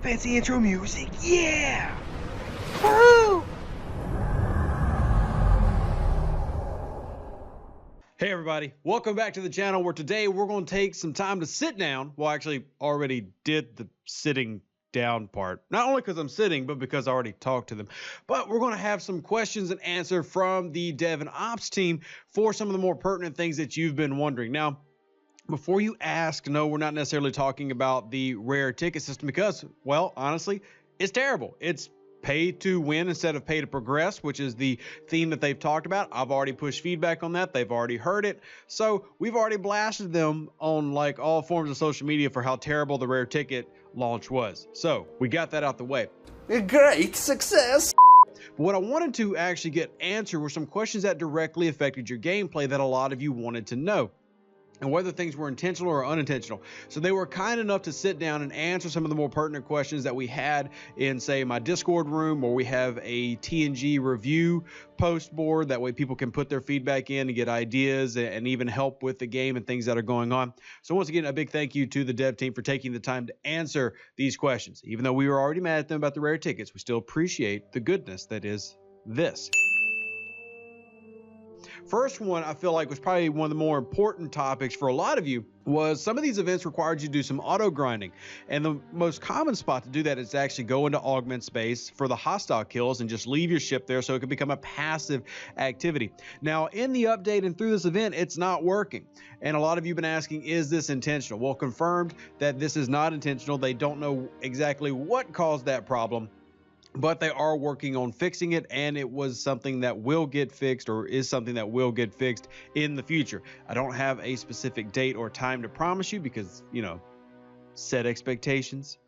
Fancy intro music, yeah! Woo! Hey everybody, welcome back to the channel where today we're going to take some time to sit down. Well, I actually already did the sitting down part. Not only because I'm sitting, but because I already talked to them. But we're going to have some questions and answer from the dev and ops team for some of the more pertinent things that you've been wondering. Now, before you ask, no, we're not necessarily talking about the rare ticket system because, well, honestly, it's terrible. It's pay to win instead of pay to progress, which is the theme that they've talked about. I've already pushed feedback on that. They've already heard it. So we've already blasted them on like all forms of social media for how terrible the rare ticket launch was. So we got that out the way. A great success! But what I wanted to actually get answered were some questions that directly affected your gameplay that a lot of you wanted to know, and whether things were intentional or unintentional. So they were kind enough to sit down and answer some of the more pertinent questions that we had in, say, my Discord room, or we have a TNG review post board. That way people can put their feedback in and get ideas and even help with the game and things that are going on. So once again, a big thank you to the dev team for taking the time to answer these questions. Even though we were already mad at them about the rare tickets, we still appreciate the goodness that is this. First one I feel like was probably one of the more important topics for a lot of you was some of these events required you to do some auto grinding, and the most common spot to do that is to actually go into augment space for the hostile kills and just leave your ship there so it can become a passive activity. Now in the update and through this event, it's not working, and a lot of you have been asking, is this intentional? Well, confirmed that this is not intentional. They don't know exactly what caused that problem, but they are working on fixing it, and it was something that will get fixed, or is something that will get fixed in the future. I don't have a specific date or time to promise you because, you know, set expectations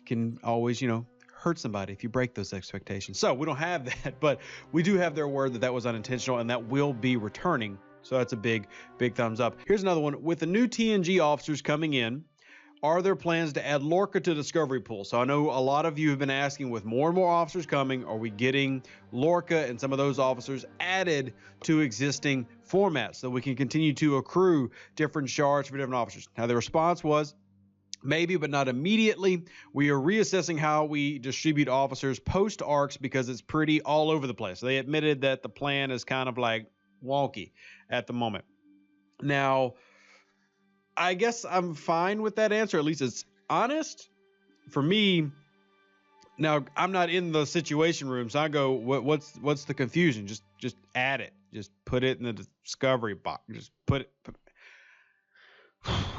can always, you know, hurt somebody if you break those expectations. So we don't have that, but we do have their word that that was unintentional and that will be returning. So that's a big thumbs up. Here's another one. With the new TNG officers coming in, are there plans to add Lorca to Discovery Pool? So I know a lot of you have been asking, with more and more officers coming, are we getting Lorca and some of those officers added to existing formats so we can continue to accrue different shards for different officers? Now the response was maybe, but not immediately. We are reassessing how we distribute officers post arcs because it's pretty all over the place. They admitted that the plan is kind of like wonky at the moment. Now, I guess I'm fine with that answer. At least it's honest for me. Now I'm not in the situation room, so I go, what's the confusion? Just add it. Just put it in the discovery box. Just put it.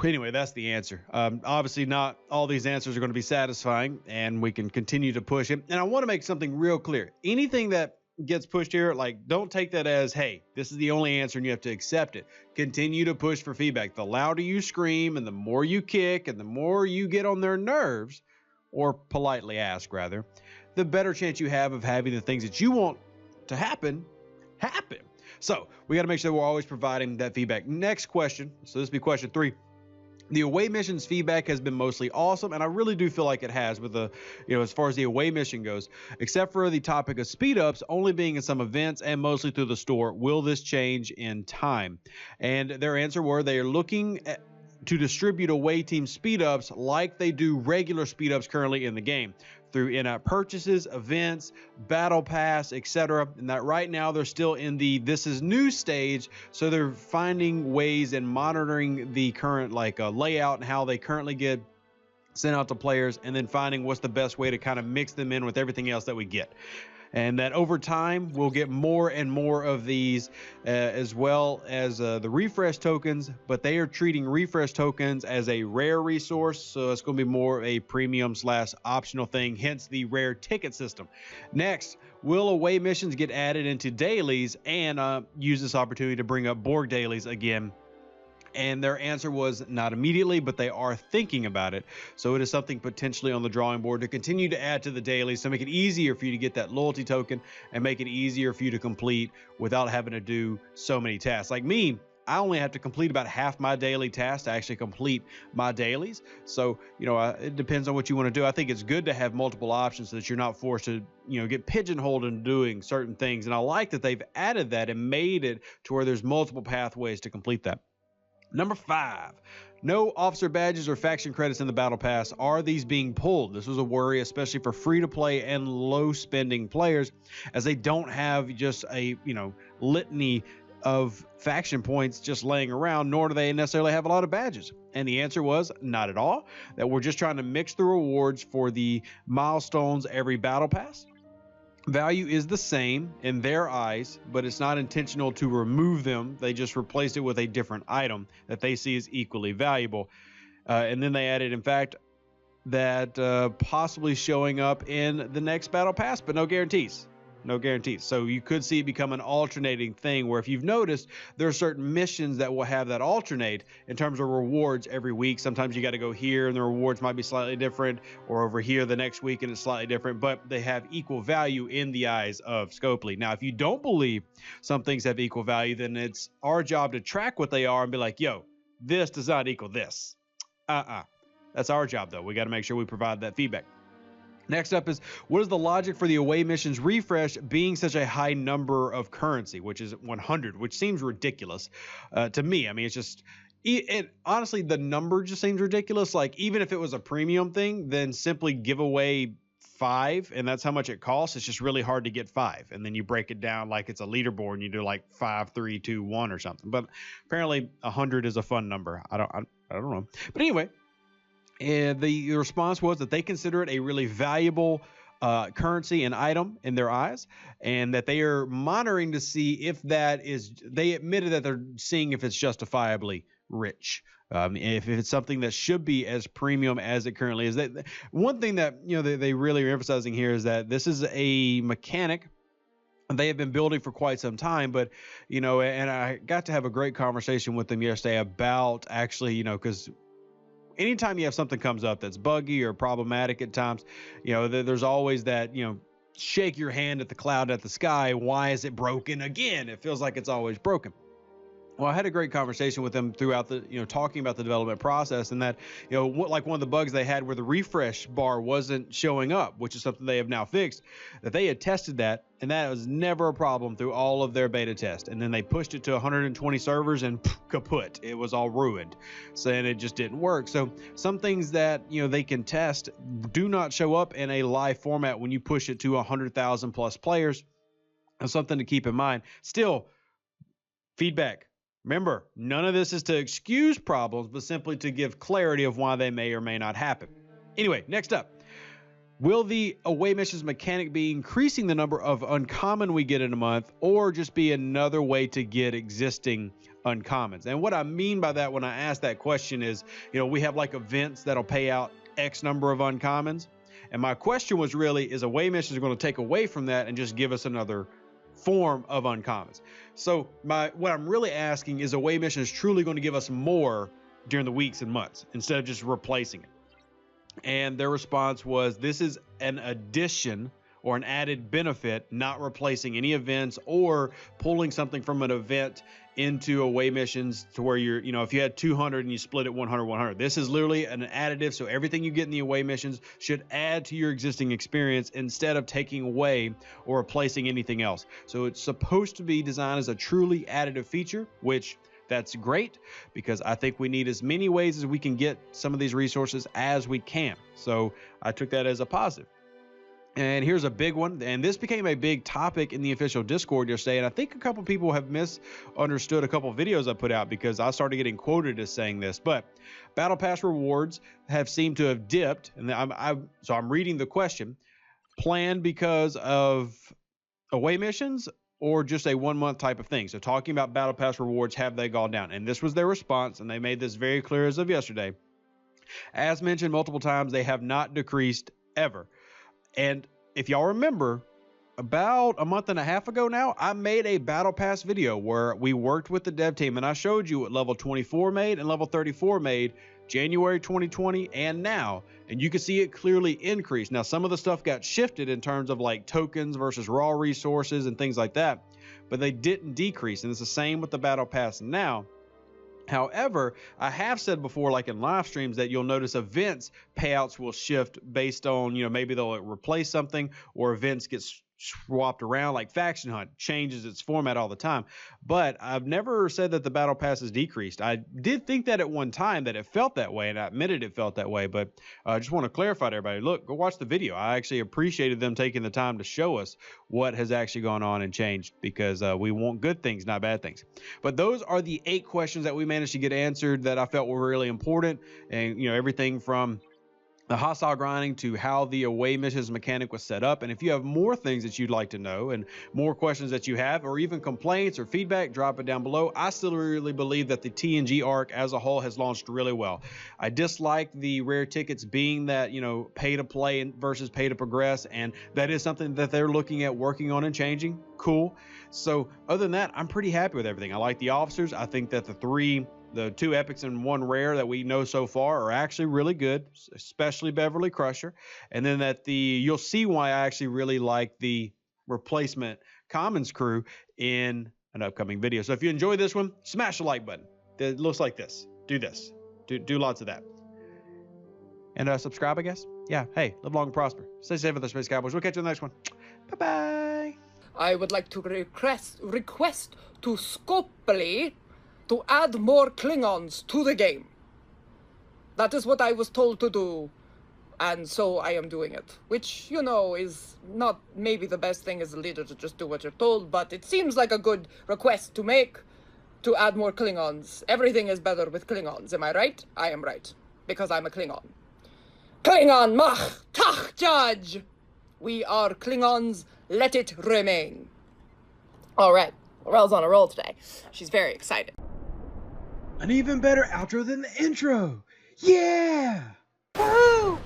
Anyway, that's the answer. Obviously not all these answers are going to be satisfying, and we can continue to push it. And I want to make something real clear. Anything that gets pushed here, like, don't take that as, hey, this is the only answer and you have to accept it. Continue to push for feedback. The louder you scream and the more you kick and the more you get on their nerves, or politely ask rather, the better chance you have of having the things that you want to happen. So we got to make sure we're always providing that feedback. Next question. So this will be question 3. The away missions feedback has been mostly awesome, and I really do feel like it has with the, you know, as far as the away mission goes, except for the topic of speed ups only being in some events and mostly through the store. Will this change in time? And their answer were they are looking to distribute away team speed ups like they do regular speed ups currently in the game, through in-app purchases, events, battle pass, etc. And that right now they're still in the this is new stage, so they're finding ways and monitoring the current layout and how they currently get sent out to players, and then finding what's the best way to kind of mix them in with everything else that we get. And that over time we'll get more and more of these, as well as the refresh tokens, but they are treating refresh tokens as a rare resource, so it's going to be more of a premium / optional thing, hence the rare ticket system. Next, will away missions get added into dailies, and use this opportunity to bring up Borg dailies again? And their answer was not immediately, but they are thinking about it. So it is something potentially on the drawing board to continue to add to the dailies to make it easier for you to get that loyalty token and make it easier for you to complete without having to do so many tasks. Like me, I only have to complete about half my daily tasks to actually complete my dailies. So, you know, it depends on what you want to do. I think it's good to have multiple options so that you're not forced to, you know, get pigeonholed in doing certain things. And I like that they've added that and made it to where there's multiple pathways to complete that. Number 5, No officer badges or faction credits in the battle pass. Are these being pulled? This was a worry, especially for free-to-play and low-spending players, as they don't have just a litany of faction points just laying around, nor do they necessarily have a lot of badges. And the answer was not at all, that we're just trying to mix the rewards for the milestones every battle pass. Value is the same in their eyes, but it's not intentional to remove them. They just replaced it with a different item that they see as equally valuable. And then they added, in fact, that possibly showing up in the next battle pass, but no guarantees. No guarantees. So you could see it become an alternating thing where, if you've noticed, there are certain missions that will have that alternate in terms of rewards every week. Sometimes you got to go here and the rewards might be slightly different, or over here the next week and it's slightly different, but they have equal value in the eyes of Scopely. Now, if you don't believe some things have equal value, then it's our job to track what they are and be like, yo, this does not equal this. That's our job, though. We got to make sure we provide that feedback. Next up is, what is the logic for the away missions refresh being such a high number of currency, which is 100, which seems ridiculous to me. I mean, it's just, honestly, the number just seems ridiculous. Like, even if it was a premium thing, then simply give away 5, and that's how much it costs. It's just really hard to get 5, and then you break it down like it's a leaderboard and you do like 5, 3, 2, 1 or something. But apparently 100 is a fun number. I don't know. But anyway. And the response was that they consider it a really valuable currency and item in their eyes, and that they are monitoring to see if that is, they admitted that they're seeing if it's justifiably rich. If it's something that should be as premium as it currently is. One thing that they really are emphasizing here is that this is a mechanic they have been building for quite some time, but and I got to have a great conversation with them yesterday about actually, because anytime you have something comes up that's buggy or problematic at times, there's always that, shake your hand at the cloud, at the sky. Why is it broken again? It feels like it's always broken. Well, I had a great conversation with them throughout the, talking about the development process, and that, like one of the bugs they had where the refresh bar wasn't showing up, which is something they have now fixed, that they had tested that, and that was never a problem through all of their beta test. And then they pushed it to 120 servers and kaput, it was all ruined. So, and it just didn't work. So some things that, they can test do not show up in a live format when you push it to 100,000 plus players. That's something to keep in mind. Still, feedback. Remember, none of this is to excuse problems, but simply to give clarity of why they may or may not happen. Anyway, next up. Will the away missions mechanic be increasing the number of uncommon we get in a month, or just be another way to get existing uncommons? And what I mean by that when I ask that question is, we have like events that'll pay out X number of uncommons. And my question was really, is away missions going to take away from that and just give us another form of uncommons? So what I'm really asking is, away missions truly going to give us more during the weeks and months instead of just replacing it? And their response was, this is an addition or an added benefit, not replacing any events or pulling something from an event into away missions to where you're, if you had 200 and you split it 100, 100. This is literally an additive. So everything you get in the away missions should add to your existing experience instead of taking away or replacing anything else. So it's supposed to be designed as a truly additive feature, which that's great, because I think we need as many ways as we can get some of these resources as we can. So I took that as a positive. And here's a big one, and this became a big topic in the official Discord yesterday, and I think a couple people have misunderstood a couple videos I put out, because I started getting quoted as saying this. But Battle Pass rewards have seemed to have dipped, and so I'm reading the question: planned because of away missions, or just a 1 month type of thing? So talking about Battle Pass rewards, have they gone down? And this was their response, and they made this very clear as of yesterday. As mentioned multiple times, they have not decreased ever. And if y'all remember, about a month and a half ago now, I made a Battle Pass video where we worked with the dev team, and I showed you what level 24 made and level 34 made January 2020 and now, and you can see it clearly increased. Now, some of the stuff got shifted in terms of like tokens versus raw resources and things like that, but they didn't decrease, and it's the same with the Battle Pass now. However, I have said before, like in live streams, that you'll notice events payouts will shift based on, maybe they'll replace something, or events get swapped around. Like Faction Hunt changes its format all the time, but I've never said that the battle pass has decreased. I did think that at one time that it felt that way, and I admitted it felt that way, but I just want to clarify to everybody, look, go watch the video. I actually appreciated them taking the time to show us what has actually gone on and changed, because we want good things, not bad things. But those are the 8 questions that we managed to get answered that I felt were really important, and everything from the hostile grinding to how the away missions mechanic was set up. And if you have more things that you'd like to know and more questions that you have, or even complaints or feedback, drop it down below. I still really believe that the TNG Arc as a whole has launched really well. I dislike the rare tickets being that, pay to play versus pay to progress. And that is something that they're looking at working on and changing. Cool. So other than that, I'm pretty happy with everything. I like the officers. I think that the 2 epics and 1 rare that we know so far are actually really good, especially Beverly Crusher. And then you'll see why I actually really like the replacement Commons crew in an upcoming video. So if you enjoy this one, smash the like button. It looks like this. Do this. Do lots of that. And subscribe, I guess. Yeah. Hey, live long and prosper. Stay safe with the Space Cowboys. We'll catch you in the next one. Bye-bye. I would like to request to Scopely to add more Klingons to the game. That is what I was told to do, and so I am doing it. Which, is not maybe the best thing as a leader to just do what you're told, but it seems like a good request to make, to add more Klingons. Everything is better with Klingons, am I right? I am right, because I'm a Klingon. Klingon mach tach judge! We are Klingons, let it remain. All right, Laurel's on a roll today. She's very excited. An even better outro than the intro. Yeah! Woo!